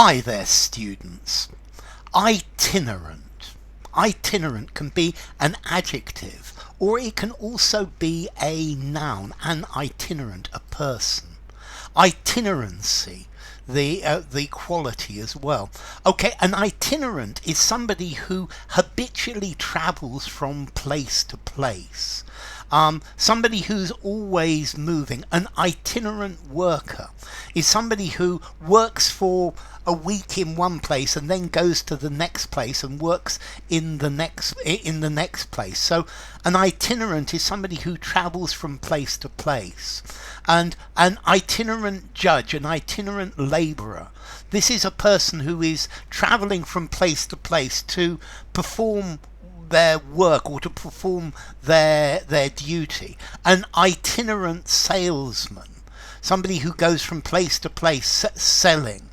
Hi there, students. Itinerant. Itinerant can be an adjective, or it can also be a noun, an itinerant, a person. Itinerancy, the quality as well. Okay, an itinerant is somebody who habitually travels from place to place. Somebody who's always moving. An itinerant worker is somebody who works for a week in one place and then goes to the next place and works in the next place. So an itinerant is somebody who travels from place to place. And an itinerant judge, an itinerant labourer, this is a person who is travelling from place to place to perform their work or to perform their duty. An itinerant salesman, somebody who goes from place to place selling.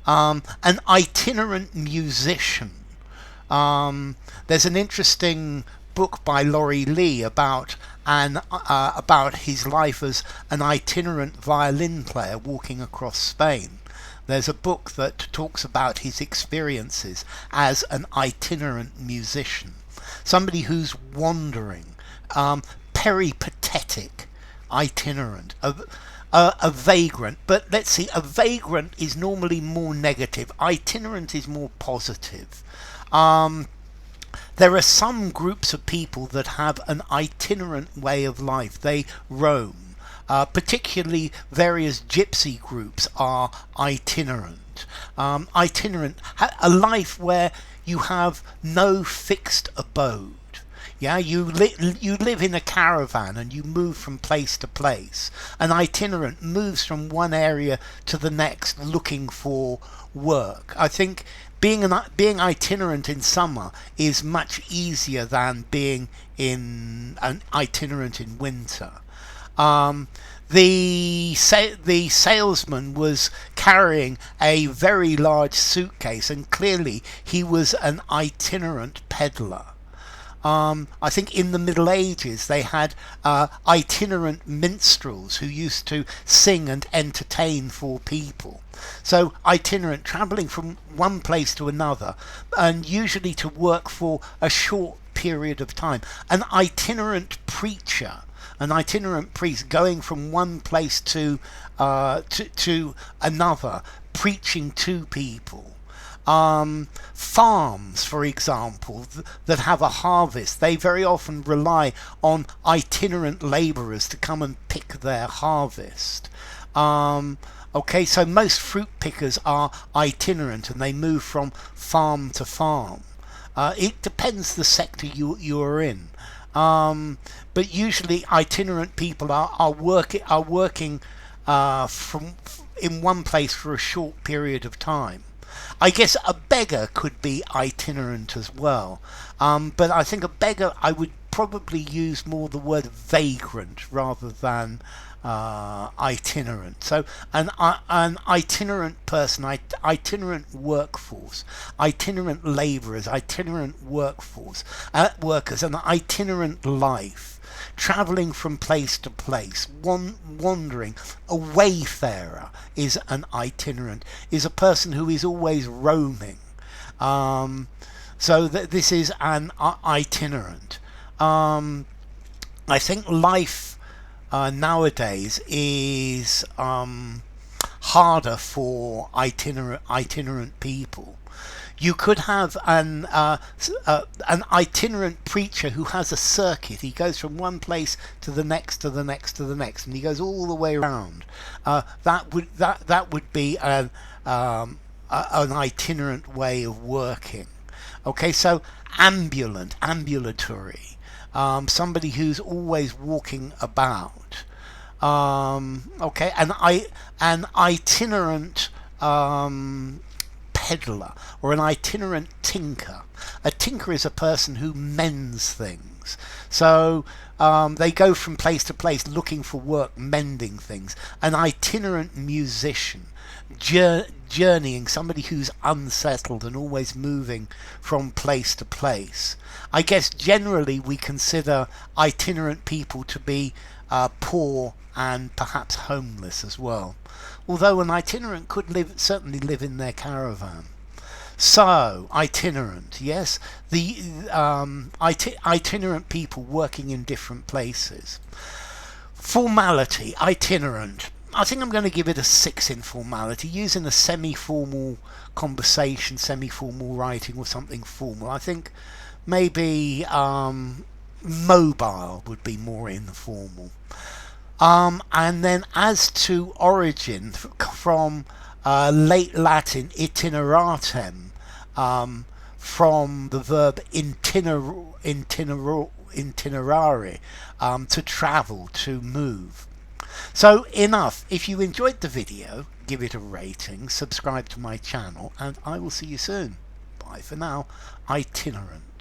An itinerant musician. There's an interesting book by Laurie Lee about his life as an itinerant violin player walking across Spain. There's a book that talks about his experiences as an itinerant musician, somebody who's wandering, peripatetic, itinerant, a vagrant. But let's see, a vagrant is normally more negative. Itinerant is more positive. There are some groups of people that have an itinerant way of life. They roam. Particularly various gypsy groups are itinerant. Itinerant, a life where you have no fixed abode. Yeah, you live in a caravan and you move from place to place. An itinerant moves from one area to the next looking for work. I think being itinerant in summer is much easier than being an itinerant in winter. The salesman was carrying a very large suitcase, and clearly he was an itinerant peddler. I think in the Middle Ages they had itinerant minstrels who used to sing and entertain for people. So itinerant, travelling from one place to another, and usually to work for a short period of time. An itinerant preacher, an itinerant priest going from one place to another, preaching to people. Farms, for example, that have a harvest, they very often rely on itinerant labourers to come and pick their harvest. Okay, so most fruit pickers are itinerant and they move from farm to farm. It depends the sector you're in. But usually itinerant people are working from in one place for a short period of time. I guess a beggar could be itinerant as well, but I think a beggar, I would probably use more the word vagrant rather than itinerant. So an itinerant person, itinerant workforce, itinerant labourers, itinerant workers, an itinerant life. Travelling from place to place, wandering. A wayfarer is an itinerant, is a person who is always roaming. So this is an itinerant. I think life nowadays is harder for itinerant people. You could have an itinerant preacher who has a circuit. He goes from one place to the next, to the next, to the next, and he goes all the way around. That would be an itinerant way of working. Okay, so ambulatory, somebody who's always walking about. Okay, an itinerant peddler or an itinerant tinker. A tinker is a person who mends things. So they go from place to place looking for work, mending things. An itinerant musician, journeying, somebody who's unsettled and always moving from place to place. I guess generally we consider itinerant people to be poor and perhaps homeless as well. Although an itinerant could certainly live in their caravan. So, itinerant, yes, the itinerant people working in different places. Formality, itinerant. I think I'm going to give it a 6 in formality, using a semi-formal conversation, semi-formal writing, or something formal. I think maybe mobile would be more informal. And then as to origin, from late Latin itineratem, from the verb itinerare, to travel, to move. So enough. If you enjoyed the video, give it a rating, subscribe to my channel, and I will see you soon. Bye for now. Itinerant.